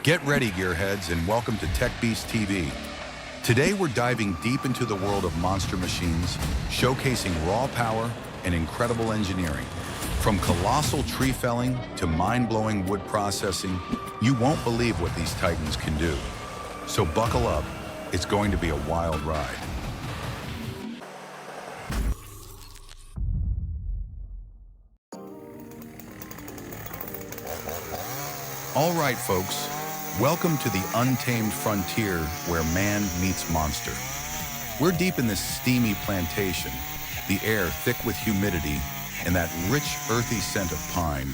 Get ready, gearheads, and welcome to Techbeast TV. Today we're diving deep into the world of monster machines, showcasing raw power and incredible engineering. From colossal tree felling to mind-blowing wood processing, you won't believe what these titans can do. So buckle up, it's going to be a wild ride. All right, folks. Welcome to the untamed frontier where man meets monster. We're deep in this steamy plantation, the air thick with humidity and that rich, earthy scent of pine,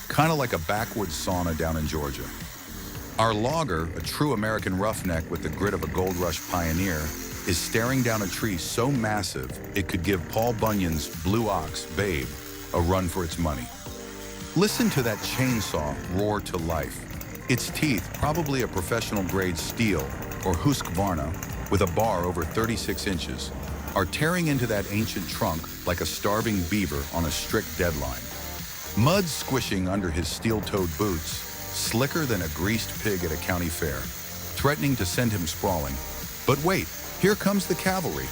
kind of like a backwoods sauna down in Georgia. Our logger, a true American roughneck with the grit of a gold rush pioneer, is staring down a tree so massive it could give Paul Bunyan's Blue Ox, Babe, a run for its money. Listen to that chainsaw roar to life. Its teeth, probably a professional-grade steel or Husqvarna with a bar over 36 inches, are tearing into that ancient trunk like a starving beaver on a strict deadline. Mud squishing under his steel-toed boots, slicker than a greased pig at a county fair, threatening to send him sprawling. But wait, here comes the cavalry.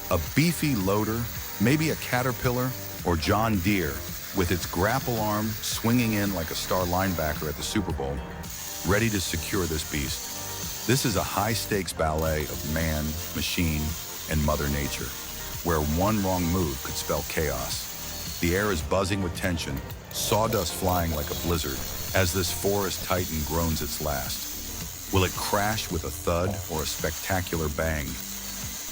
A beefy loader, maybe a Caterpillar or John Deere, with its grapple arm swinging in like a star linebacker at the Super Bowl, ready to secure this beast. This is a high-stakes ballet of man, machine, and Mother Nature, where one wrong move could spell chaos. The air is buzzing with tension, sawdust flying like a blizzard, as this forest titan groans its last. Will it crash with a thud or a spectacular bang?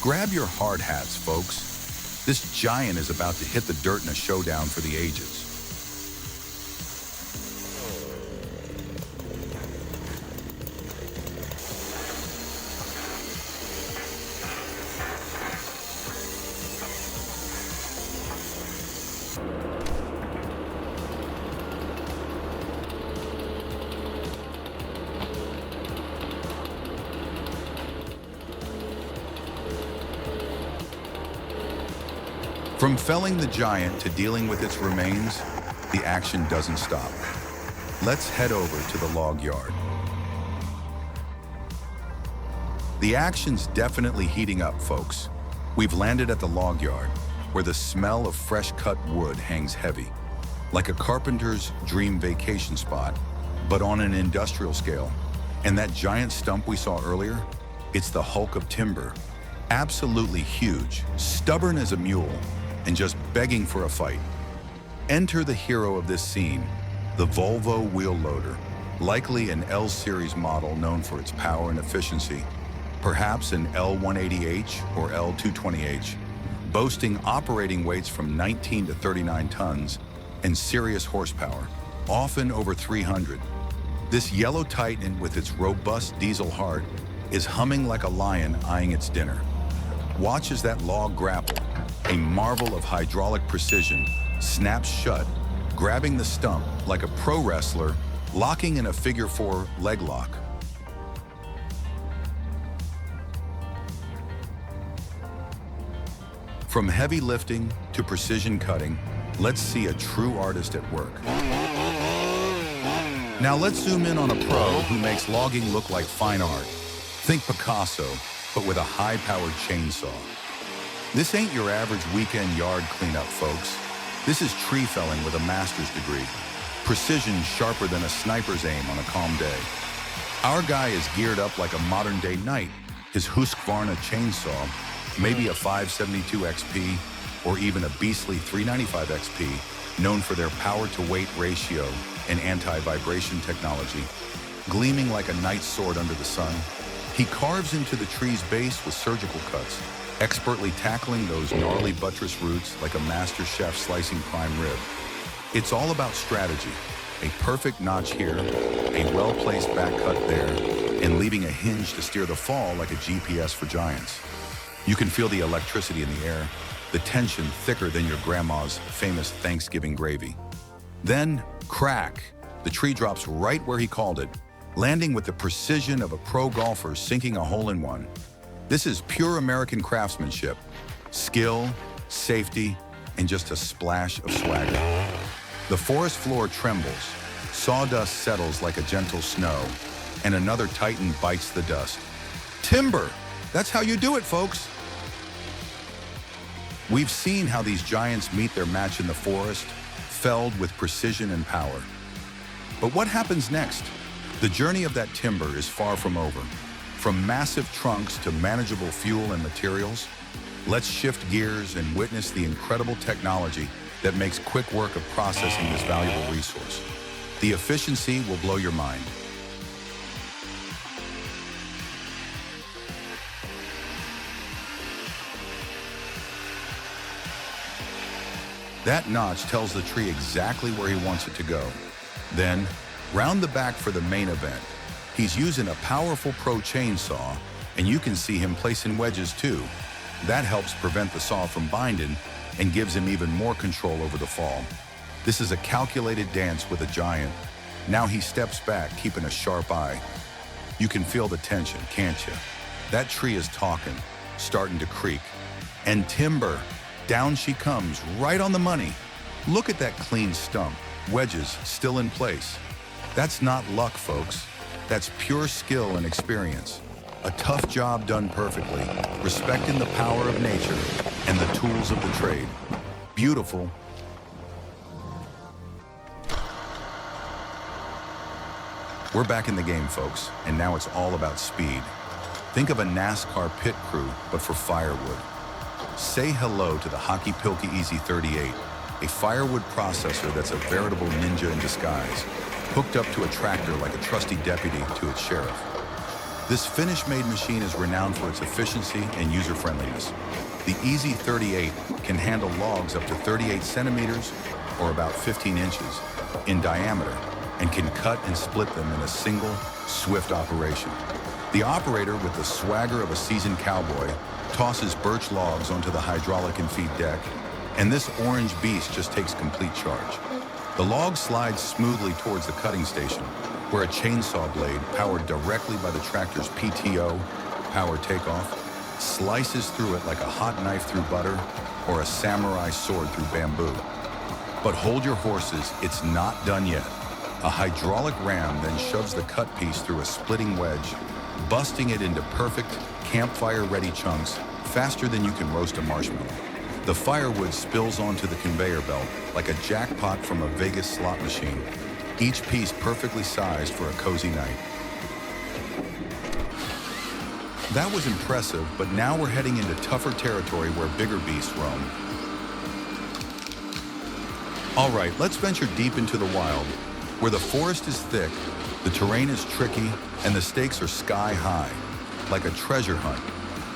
Grab your hard hats, folks. This giant is about to hit the dirt in a showdown for the ages. From felling the giant to dealing with its remains, the action doesn't stop. Let's head over to the log yard. The action's definitely heating up, folks. We've landed at the log yard, where the smell of fresh-cut wood hangs heavy, like a carpenter's dream vacation spot, but on an industrial scale. And that giant stump we saw earlier, it's the hulk of timber. Absolutely huge, stubborn as a mule, and just begging for a fight. Enter the hero of this scene, the Volvo wheel loader, likely an L-series model known for its power and efficiency, perhaps an L180H or L220H, boasting operating weights from 19 to 39 tons and serious horsepower, often over 300. This yellow titan with its robust diesel heart is humming like a lion eyeing its dinner. Watch as that log grapple, a marvel of hydraulic precision, snaps shut, grabbing the stump like a pro wrestler, locking in a figure-4 leg lock. From heavy lifting to precision cutting, let's see a true artist at work. Now let's zoom in on a pro who makes logging look like fine art. Think Picasso, but with a high-powered chainsaw. This ain't your average weekend yard cleanup, folks. This is tree felling with a master's degree. Precision sharper than a sniper's aim on a calm day. Our guy is geared up like a modern-day knight. His Husqvarna chainsaw, maybe a 572 XP, or even a beastly 395 XP, known for their power-to-weight ratio and anti-vibration technology, gleaming like a knight's sword under the sun. He carves into the tree's base with surgical cuts, expertly tackling those gnarly buttress roots like a master chef slicing prime rib. It's all about strategy. A perfect notch here, a well-placed back cut there, and leaving a hinge to steer the fall like a GPS for giants. You can feel the electricity in the air, the tension thicker than your grandma's famous Thanksgiving gravy. Then, crack! The tree drops right where he called it, landing with the precision of a pro golfer sinking a hole-in-one. This is pure American craftsmanship, skill, safety, and just a splash of swagger. The forest floor trembles, Sawdust settles like a gentle snow, and another titan bites the dust. Timber! That's how you do it, folks! We've seen how these giants meet their match in the forest, felled with precision and power. But what happens next? The journey of that timber is far from over. From massive trunks to manageable fuel and materials, let's shift gears and witness the incredible technology that makes quick work of processing this valuable resource. The efficiency will blow your mind. That notch tells the tree exactly where he wants it to go. Then, round the back for the main event. He's using a powerful pro chainsaw, and you can see him placing wedges too. That helps prevent the saw from binding and gives him even more control over the fall. This is a calculated dance with a giant. Now he steps back, keeping a sharp eye. You can feel the tension, can't you? That tree is talking, starting to creak. And timber, down she comes, right on the money. Look at that clean stump, wedges still in place. That's not luck, folks. That's pure skill and experience. A tough job done perfectly, respecting the power of nature and the tools of the trade. Beautiful. We're back in the game, folks, and now it's all about speed. Think of a NASCAR pit crew, but for firewood. Say hello to the Hockey Pilkey Easy 38, a firewood processor that's a veritable ninja in disguise, hooked up to a tractor like a trusty deputy to its sheriff. This Finnish-made machine is renowned for its efficiency and user-friendliness. The Easy 38 can handle logs up to 38 centimeters, or about 15 inches, in diameter, and can cut and split them in a single, swift operation. The operator, with the swagger of a seasoned cowboy, tosses birch logs onto the hydraulic and feed deck, and this orange beast just takes complete charge. The log slides smoothly towards the cutting station, where a chainsaw blade, powered directly by the tractor's PTO, power takeoff, slices through it like a hot knife through butter or a samurai sword through bamboo. But hold your horses, it's not done yet. A hydraulic ram then shoves the cut piece through a splitting wedge, busting it into perfect, campfire-ready chunks faster than you can roast a marshmallow. The firewood spills onto the conveyor belt like a jackpot from a Vegas slot machine, each piece perfectly sized for a cozy night. That was impressive, but now we're heading into tougher territory where bigger beasts roam. All right, let's venture deep into the wild, where the forest is thick, the terrain is tricky, and the stakes are sky high, like a treasure hunt,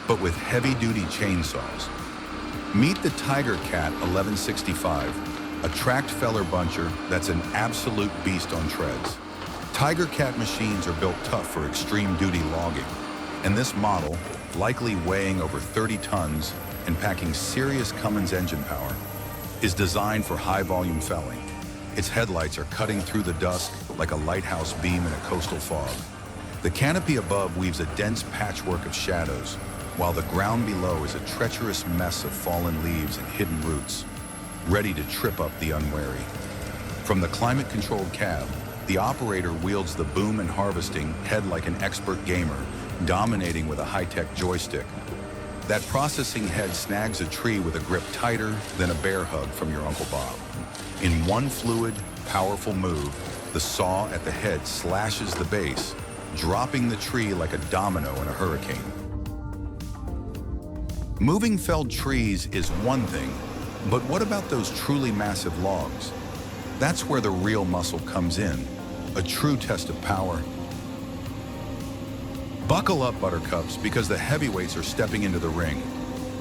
but with heavy-duty chainsaws. Meet the Tiger Cat 1165, a tracked feller buncher that's an absolute beast on treads. Tiger Cat machines are built tough for extreme duty logging, and this model, likely weighing over 30 tons and packing serious Cummins engine power, is designed for high-volume felling. Its headlights are cutting through the dusk like a lighthouse beam in a coastal fog. The canopy above weaves a dense patchwork of shadows, while the ground below is a treacherous mess of fallen leaves and hidden roots, ready to trip up the unwary. From the climate-controlled cab, the operator wields the boom and harvesting head like an expert gamer, dominating with a high-tech joystick. That processing head snags a tree with a grip tighter than a bear hug from your Uncle Bob. In one fluid, powerful move, the saw at the head slashes the base, dropping the tree like a domino in a hurricane. Moving felled trees is one thing, but what about those truly massive logs? That's where the real muscle comes in, a true test of power. Buckle up, Buttercups, because the heavyweights are stepping into the ring.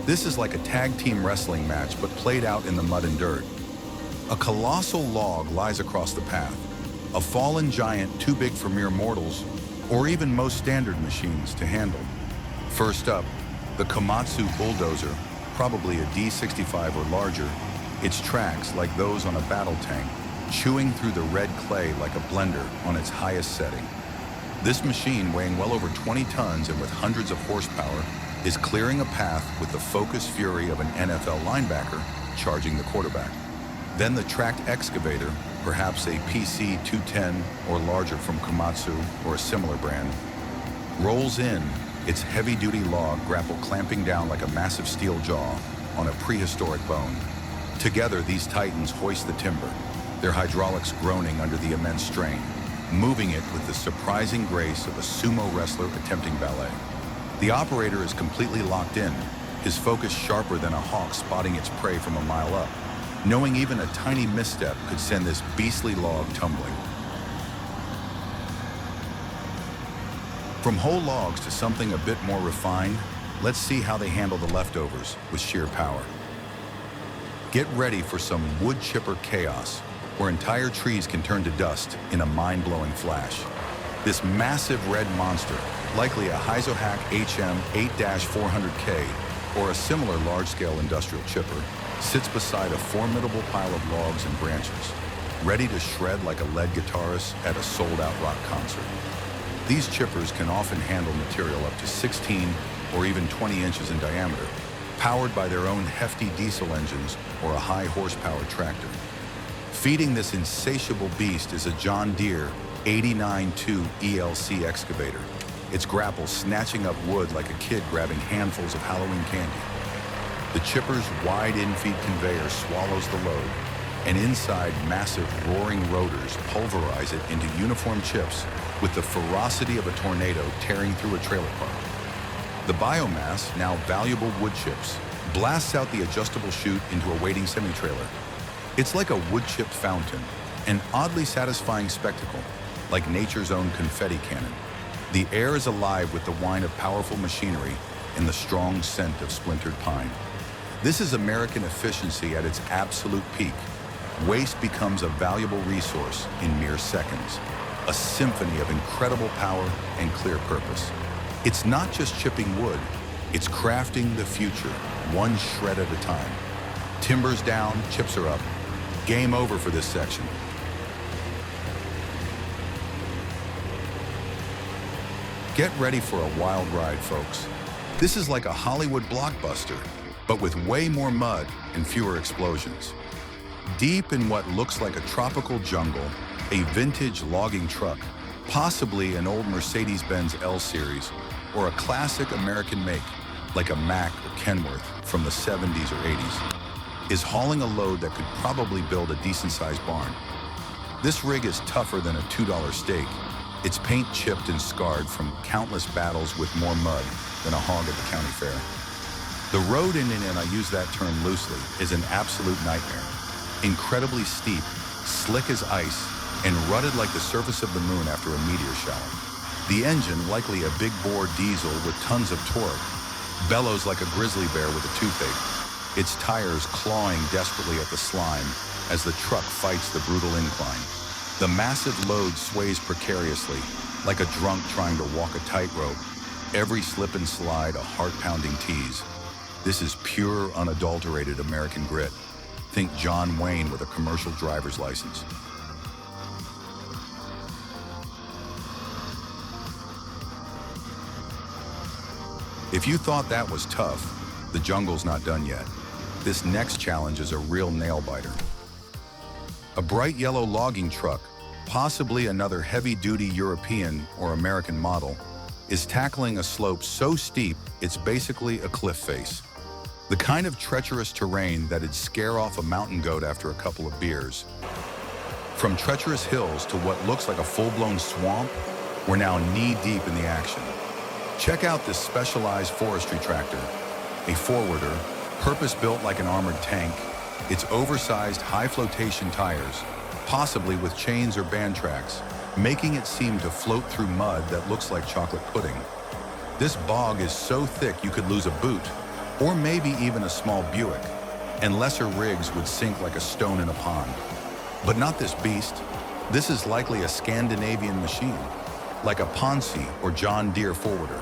This is like a tag team wrestling match, but played out in the mud and dirt. A colossal log lies across the path, a fallen giant too big for mere mortals, or even most standard machines to handle. First up, the Komatsu bulldozer, probably a D65 or larger, its tracks like those on a battle tank, chewing through the red clay like a blender on its highest setting. This machine, weighing well over 20 tons and with hundreds of horsepower, is clearing a path with the focused fury of an NFL linebacker charging the quarterback. Then the tracked excavator, perhaps a PC 210 or larger from Komatsu or a similar brand, rolls in, its heavy-duty log grapple clamping down like a massive steel jaw on a prehistoric bone. Together, these titans hoist the timber, their hydraulics groaning under the immense strain, moving it with the surprising grace of a sumo wrestler attempting ballet. The operator is completely locked in, his focus sharper than a hawk spotting its prey from a mile up, knowing even a tiny misstep could send this beastly log tumbling. From whole logs to something a bit more refined, let's see how they handle the leftovers with sheer power. Get ready for some wood chipper chaos, where entire trees can turn to dust in a mind-blowing flash. This massive red monster, likely a Heizohack HM 8-400K or a similar large-scale industrial chipper, sits beside a formidable pile of logs and branches, ready to shred like a lead guitarist at a sold-out rock concert. These chippers can often handle material up to 16 or even 20 inches in diameter, powered by their own hefty diesel engines or a high-horsepower tractor. Feeding this insatiable beast is a John Deere 89.2 ELC excavator, its grapple snatching up wood like a kid grabbing handfuls of Halloween candy. The chipper's wide infeed conveyor swallows the load, and inside massive roaring rotors pulverize it into uniform chips with the ferocity of a tornado tearing through a trailer park. The biomass, now valuable wood chips, blasts out the adjustable chute into a waiting semi-trailer. It's like a wood-chipped fountain, an oddly satisfying spectacle, like nature's own confetti cannon. The air is alive with the whine of powerful machinery and the strong scent of splintered pine. This is American efficiency at its absolute peak. Waste becomes a valuable resource in mere seconds, a symphony of incredible power and clear purpose. It's not just chipping wood, it's crafting the future, one shred at a time. Timber's down, chips are up. Game over for this section. Get ready for a wild ride, folks. This is like a Hollywood blockbuster, but with way more mud and fewer explosions. Deep in what looks like a tropical jungle, a vintage logging truck, possibly an old Mercedes-Benz L-Series, or a classic American make, like a Mack or Kenworth from the 70s or 80s, is hauling a load that could probably build a decent-sized barn. This rig is tougher than a $2 steak, its paint chipped and scarred from countless battles with more mud than a hog at the county fair. The road in, and I use that term loosely, is an absolute nightmare. Incredibly steep, slick as ice, and rutted like the surface of the moon after a meteor shower. The engine, likely a big bore diesel with tons of torque, bellows like a grizzly bear with a toothache, its tires clawing desperately at the slime as the truck fights the brutal incline. The massive load sways precariously, like a drunk trying to walk a tightrope, every slip and slide a heart-pounding tease. This is pure, unadulterated American grit. Think John Wayne with a commercial driver's license. If you thought that was tough, the jungle's not done yet. This next challenge is a real nail-biter. A bright yellow logging truck, possibly another heavy-duty European or American model, is tackling a slope so steep it's basically a cliff face. The kind of treacherous terrain that'd scare off a mountain goat after a couple of beers. From treacherous hills to what looks like a full-blown swamp, we're now knee-deep in the action. Check out this specialized forestry tractor, a forwarder, purpose-built like an armored tank, its oversized high-flotation tires, possibly with chains or band tracks, making it seem to float through mud that looks like chocolate pudding. This bog is so thick you could lose a boot, or maybe even a small Buick, and lesser rigs would sink like a stone in a pond. But not this beast. This is likely a Scandinavian machine, like a Ponce or John Deere forwarder,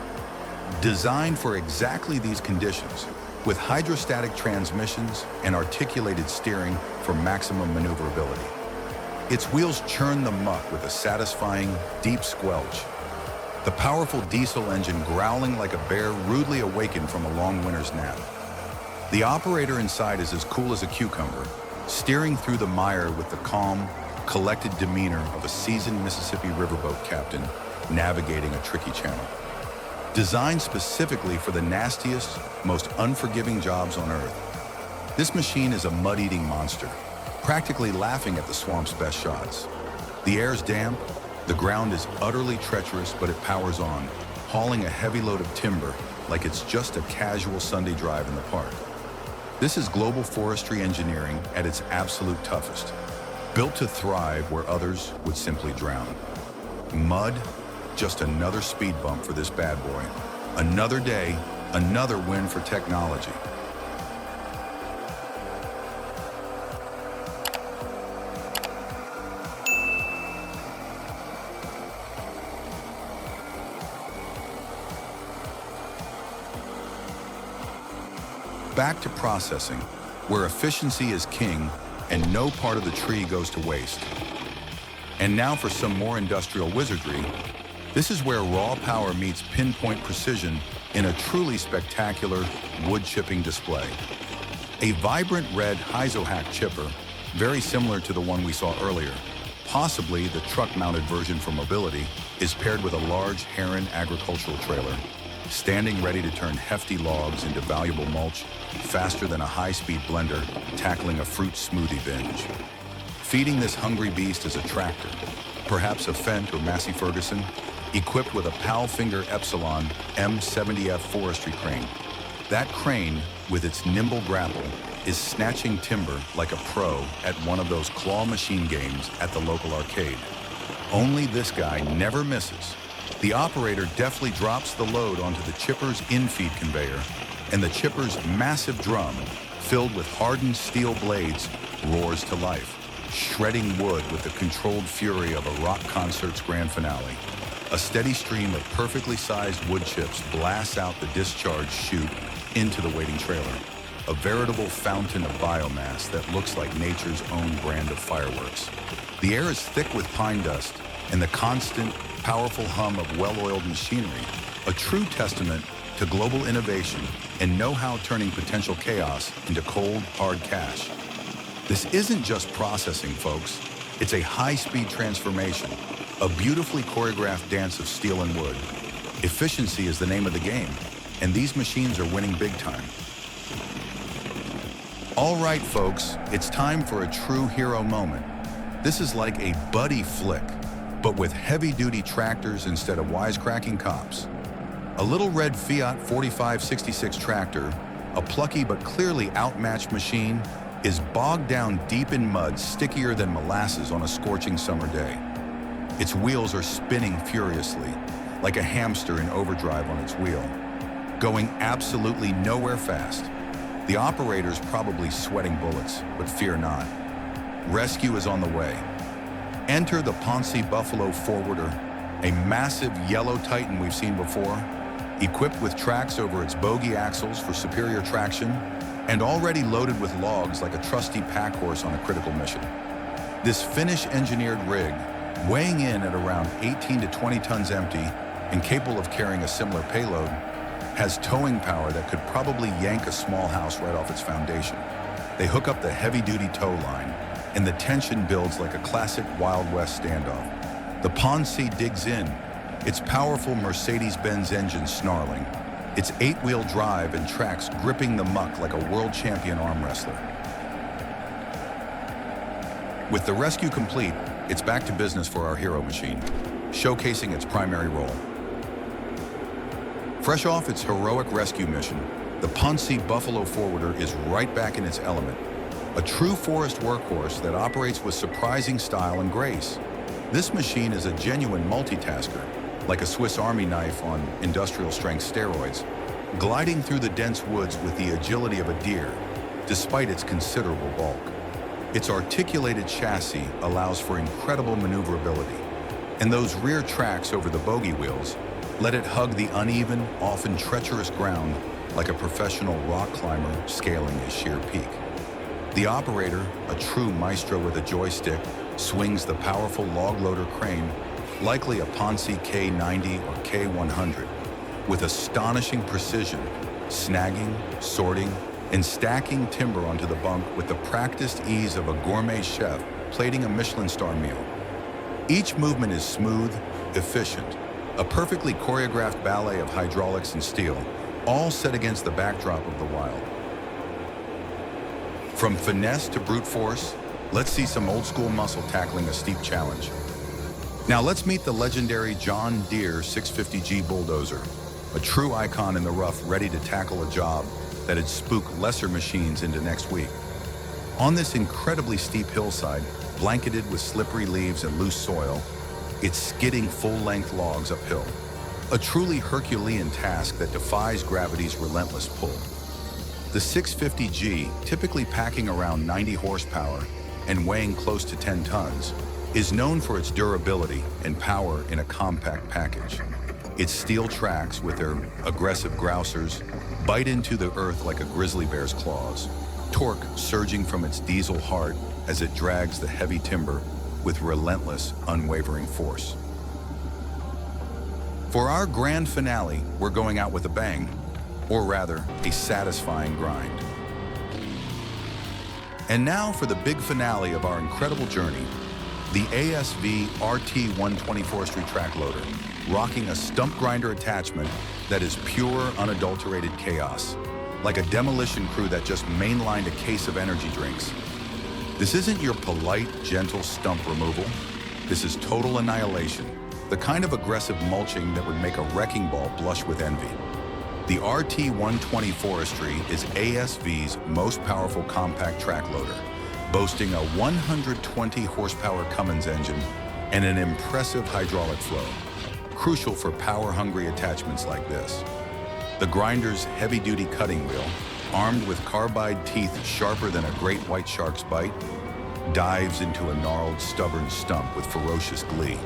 designed for exactly these conditions, with hydrostatic transmissions and articulated steering for maximum maneuverability. Its wheels churn the muck with a satisfying, deep squelch. The powerful diesel engine growling like a bear rudely awakened from a long winter's nap. The operator inside is as cool as a cucumber, steering through the mire with the calm, collected demeanor of a seasoned Mississippi riverboat captain navigating a tricky channel. Designed specifically for the nastiest, most unforgiving jobs on Earth, this machine is a mud-eating monster, practically laughing at the swamp's best shots. The air's damp, the ground is utterly treacherous, but it powers on, hauling a heavy load of timber like it's just a casual Sunday drive in the park. This is global forestry engineering at its absolute toughest, built to thrive where others would simply drown. Mud, just another speed bump for this bad boy. Another day, another win for technology. Back to processing, where efficiency is king and no part of the tree goes to waste. And now for some more industrial wizardry. This is where raw power meets pinpoint precision in a truly spectacular wood chipping display. A vibrant red Hyzohack chipper, very similar to the one we saw earlier, possibly the truck-mounted version for mobility, is paired with a large Heron agricultural trailer, standing ready to turn hefty logs into valuable mulch faster than a high-speed blender tackling a fruit smoothie binge. Feeding this hungry beast is a tractor, perhaps a Fendt or Massey Ferguson, equipped with a Palfinger Epsilon M70F forestry crane. That crane, with its nimble grapple, is snatching timber like a pro at one of those claw machine games at the local arcade. Only this guy never misses. The operator deftly drops the load onto the chipper's infeed conveyor, and the chipper's massive drum, filled with hardened steel blades, roars to life, shredding wood with the controlled fury of a rock concert's grand finale. A steady stream of perfectly sized wood chips blasts out the discharge chute into the waiting trailer, a veritable fountain of biomass that looks like nature's own brand of fireworks. The air is thick with pine dust, and the constant, powerful hum of well-oiled machinery, a true testament to global innovation and know-how turning potential chaos into cold, hard cash. This isn't just processing, folks. It's a high-speed transformation, a beautifully choreographed dance of steel and wood. Efficiency is the name of the game, and these machines are winning big time. All right, folks, it's time for a true hero moment. This is like a buddy flick, but with heavy-duty tractors instead of wisecracking cops. A little red Fiat 4566 tractor, a plucky but clearly outmatched machine, is bogged down deep in mud stickier than molasses on a scorching summer day. Its wheels are spinning furiously, like a hamster in overdrive on its wheel, going absolutely nowhere fast. The operator's probably sweating bullets, but fear not. Rescue is on the way. Enter the Ponce Buffalo Forwarder, a massive yellow Titan we've seen before, equipped with tracks over its bogie axles for superior traction, and already loaded with logs like a trusty pack horse on a critical mission. This Finnish-engineered rig, weighing in at around 18 to 20 tons empty and capable of carrying a similar payload, has towing power that could probably yank a small house right off its foundation. They hook up the heavy-duty tow line, and the tension builds like a classic Wild West standoff. The Ponce digs in, its powerful Mercedes-Benz engine snarling, its 8-wheel drive and tracks gripping the muck like a world champion arm wrestler. With the rescue complete, it's back to business for our hero machine, showcasing its primary role. Fresh off its heroic rescue mission, the Ponce Buffalo Forwarder is right back in its element, a true forest workhorse that operates with surprising style and grace. This machine is a genuine multitasker, like a Swiss Army knife on industrial-strength steroids, gliding through the dense woods with the agility of a deer, despite its considerable bulk. Its articulated chassis allows for incredible maneuverability, and those rear tracks over the bogie wheels let it hug the uneven, often treacherous ground like a professional rock climber scaling a sheer peak. The operator, a true maestro with a joystick, swings the powerful log loader crane, likely a Ponce K90 or K100, with astonishing precision, snagging, sorting, and stacking timber onto the bunk with the practiced ease of a gourmet chef plating a Michelin star meal. Each movement is smooth, efficient, a perfectly choreographed ballet of hydraulics and steel, all set against the backdrop of the wild. From finesse to brute force, let's see some old-school muscle tackling a steep challenge. Now let's meet the legendary John Deere 650G bulldozer, a true icon in the rough, ready to tackle a job that'd spook lesser machines into next week. On this incredibly steep hillside, blanketed with slippery leaves and loose soil, it's skidding full-length logs uphill. A truly Herculean task that defies gravity's relentless pull. The 650G, typically packing around 90 horsepower and weighing close to 10 tons, is known for its durability and power in a compact package. Its steel tracks, with their aggressive grousers, bite into the earth like a grizzly bear's claws, torque surging from its diesel heart as it drags the heavy timber with relentless, unwavering force. For our grand finale, we're going out with a bang, or rather, a satisfying grind. And now for the big finale of our incredible journey, the ASV RT120 forestry track loader, rocking a stump grinder attachment that is pure, unadulterated chaos, like a demolition crew that just mainlined a case of energy drinks. This isn't your polite, gentle stump removal. This is total annihilation, the kind of aggressive mulching that would make a wrecking ball blush with envy. The RT120 Forestry is ASV's most powerful compact track loader, boasting a 120 horsepower Cummins engine and an impressive hydraulic flow, crucial for power-hungry attachments like this. The grinder's heavy-duty cutting wheel, armed with carbide teeth sharper than a great white shark's bite, dives into a gnarled, stubborn stump with ferocious glee.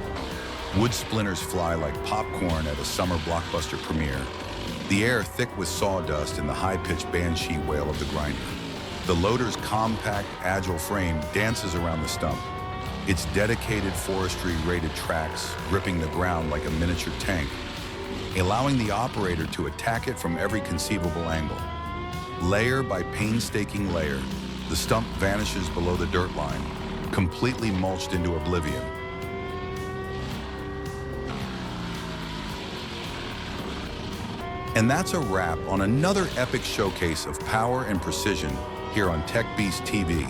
Wood splinters fly like popcorn at a summer blockbuster premiere, the air thick with sawdust and the high-pitched banshee wail of the grinder. The loader's compact, agile frame dances around the stump, its dedicated forestry-rated tracks gripping the ground like a miniature tank, allowing the operator to attack it from every conceivable angle. Layer by painstaking layer, the stump vanishes below the dirt line, completely mulched into oblivion. And that's a wrap on another epic showcase of power and precision here on Techbeast TV.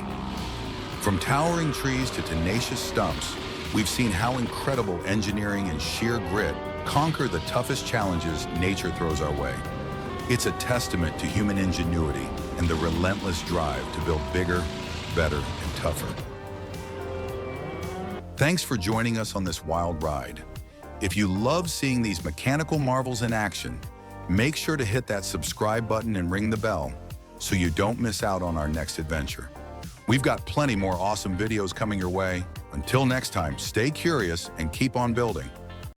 From towering trees to tenacious stumps, we've seen how incredible engineering and sheer grit conquer the toughest challenges nature throws our way. It's a testament to human ingenuity and the relentless drive to build bigger, better, and tougher. Thanks for joining us on this wild ride. If you love seeing these mechanical marvels in action, make sure to hit that subscribe button and ring the bell so you don't miss out on our next adventure. We've got plenty more awesome videos coming your way. Until next time, stay curious and keep on building.